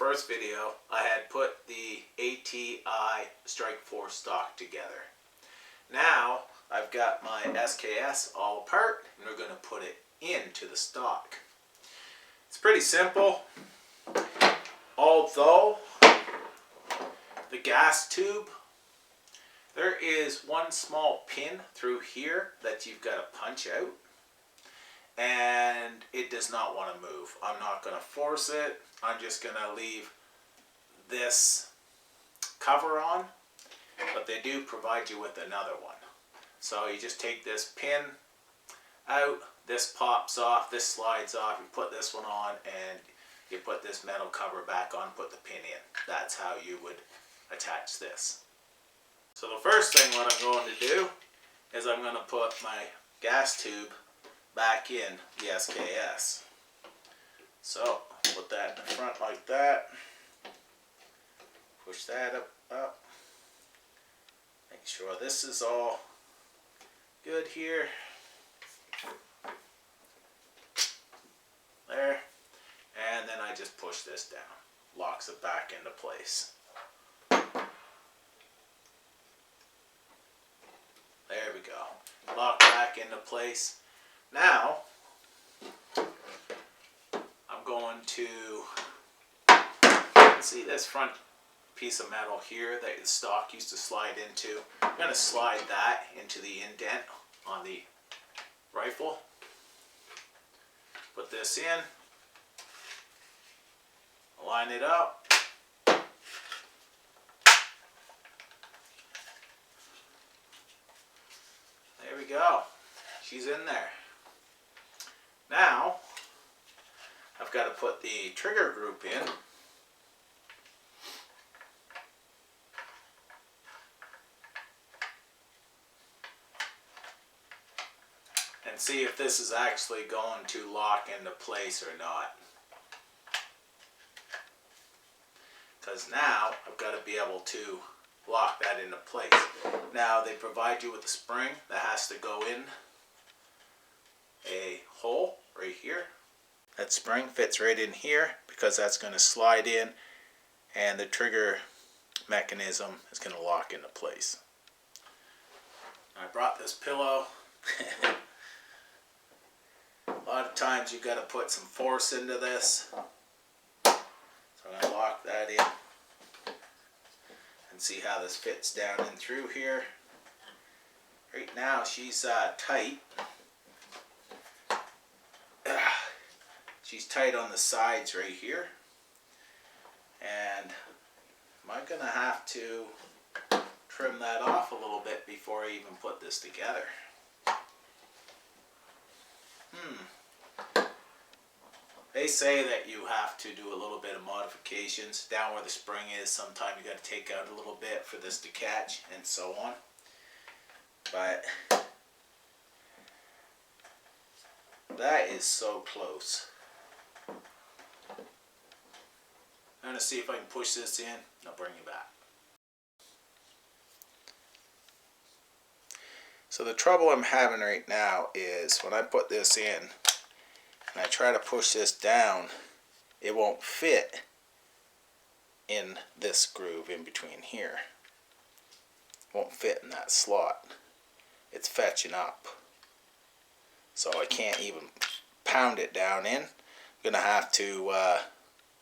first video, I had put the ATI Strike Force stock together. Now I've got my SKS all apart and we're going to put it into the stock. It's pretty simple, although the gas tube, there is one small pin through here that you've got to punch out, and it does not want to move. I'm not going to force it. I'm just going to leave this cover on, but they do provide you with another one. So you just take this pin out, this pops off, this slides off, you put this one on, and you put this metal cover back on, put the pin in. That's how you would attach this. So the first thing what I'm going to do is I'm going to put my gas tube back in the SKS. So put that in the front like that. Push that up. Make sure this is all good here. There. And then I just push this down. Locks it back into place. There we go. Lock back into place. Now, I'm going to see this front piece of metal here that the stock used to slide into. I'm going to slide that into the indent on the rifle. Put this in. Line it up. There we go. She's in there. Now, I've got to put the trigger group in. And see if this is actually going to lock into place or not. Because now I've got to be able to lock that into place. Now they provide you with a spring that has to go in a hole right here. That spring fits right in here because that's going to slide in and the trigger mechanism is going to lock into place. I brought this pillow. A lot of times you've got to put some force into this. So I'm going to lock that in and see how this fits down in through here. Right now she's tight. She's tight on the sides right here. And I'm going to have to trim that off a little bit before I even put this together. They say that you have to do a little bit of modifications. Down where the spring is, sometimes you got to take out a little bit for this to catch and so on. But that is so close. I'm going to see if I can push this in and I'll bring you back. So the trouble I'm having right now is when I put this in and I try to push this down, it won't fit in this groove in between here. It won't fit in that slot. It's fetching up. So I can't even pound it down in. I'm going to have to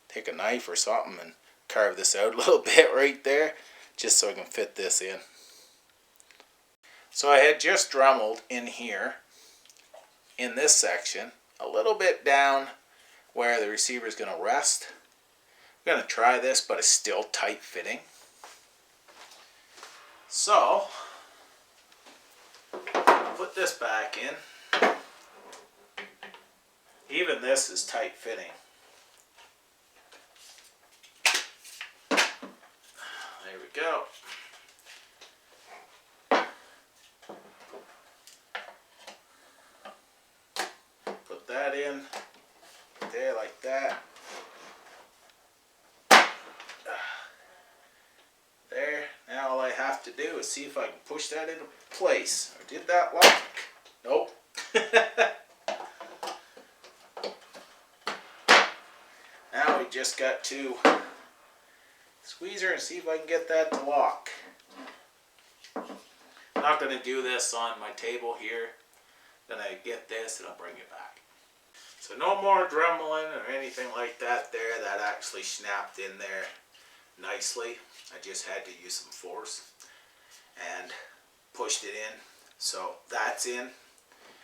take a knife or something and carve this out a little bit right there just so I can fit this in. So I had just dremelled in here in this section a little bit down where the receiver is going to rest. I'm going to try this, but it's still tight fitting. So I'll put this back in. Even this is tight fitting. There we go. Put that in there like that. There. Now all I have to do is see if I can push that into place. Or did that lock? Nope. Now we just got to squeezer and see if I can get that to lock. I'm not going to do this on my table here. Then I get this and I'll bring it back. So no more dremeling or anything like that there. That actually snapped in there nicely. I just had to use some force and pushed it in. So that's in.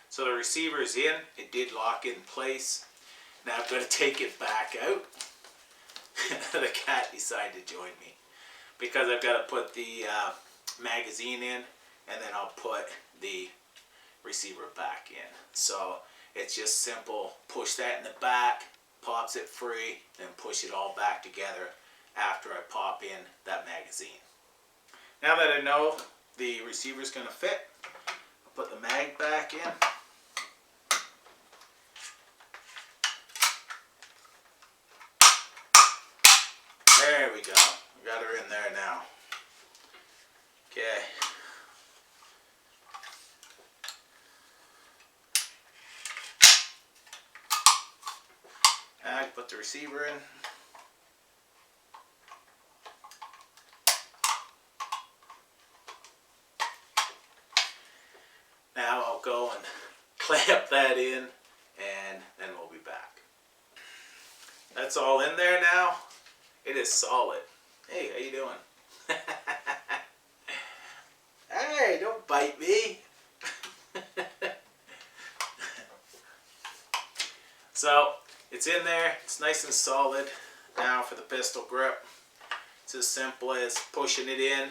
So the receiver's in. It did lock in place. Now I'm going to take it back out. The cat decided to join me because I've got to put the magazine in, and then I'll put the receiver back in. So it's just simple. Push that in the back, pops it free, then push it all back together after I pop in that magazine. Now that I know the receiver's going to fit, I'll put the mag back in. There we go. We got her in there now. Okay. Now I put the receiver in. Now I'll go and clamp that in, and then we'll be back. That's all in there now. It is solid. Hey, how you doing? Hey, don't bite me. So, it's in there. It's nice and solid. Now for the pistol grip. It's as simple as pushing it in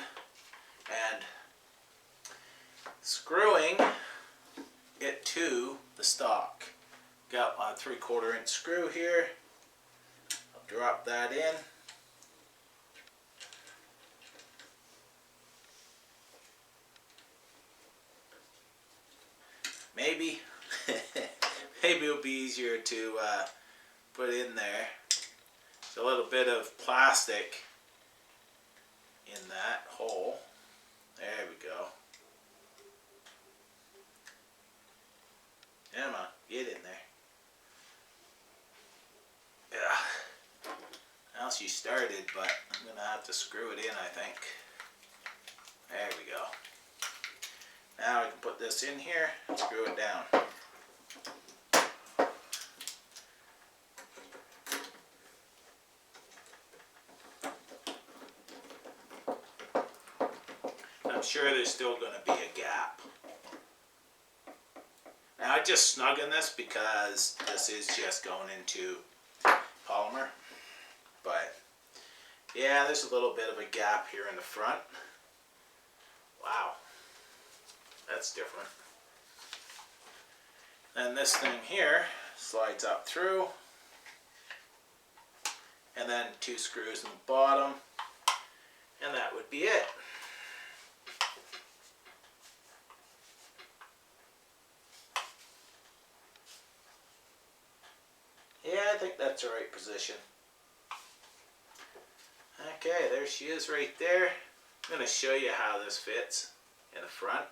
and screwing it to the stock. Got my 3/4 inch screw here. I'll drop that in. Maybe it'll be easier to put in there. There's a little bit of plastic in that hole. There we go. Come on, get in there. Yeah. Well, she started, but I'm gonna have to screw it in, I think. There we go. Now I can put this in here and screw it down. I'm sure there's still going to be a gap. Now I just snug in this because this is just going into polymer. But yeah, there's a little bit of a gap here in the front. Wow. That's different. Then this thing here slides up through, and then 2 screws in the bottom, and that would be it. Yeah, I think that's the right position. Okay, there she is right there. I'm going to show you how this fits in the front.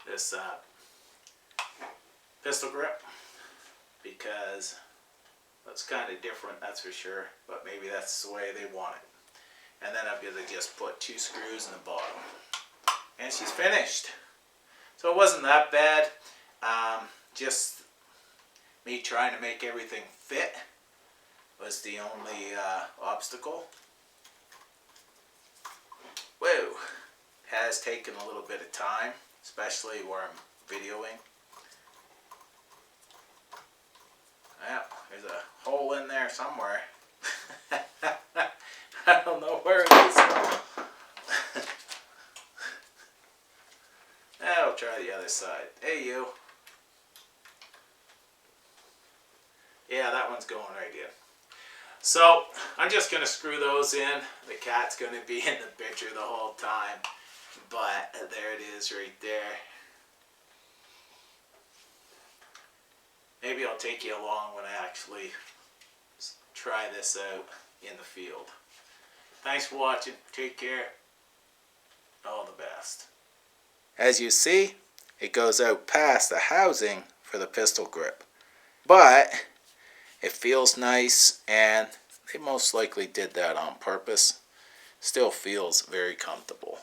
This pistol grip, because that's kind of different, that's for sure, but maybe that's the way they want it. And then I'm going to just put 2 screws in the bottom, and she's finished. So it wasn't that bad. Just me trying to make everything fit was the only obstacle. Whoa, has taken a little bit of time, especially where I'm videoing. Well, there's a hole in there somewhere. I don't know where it is. I'll try the other side. Hey, you. Yeah, that one's going right in. So I'm just going to screw those in. The cat's going to be in the picture the whole time. But there it is right there. Maybe I'll take you along when I actually try this out in the field. Thanks for watching. Take care. All the best. As you see, it goes out past the housing for the pistol grip. But it feels nice and They most likely did that on purpose. Still feels very comfortable.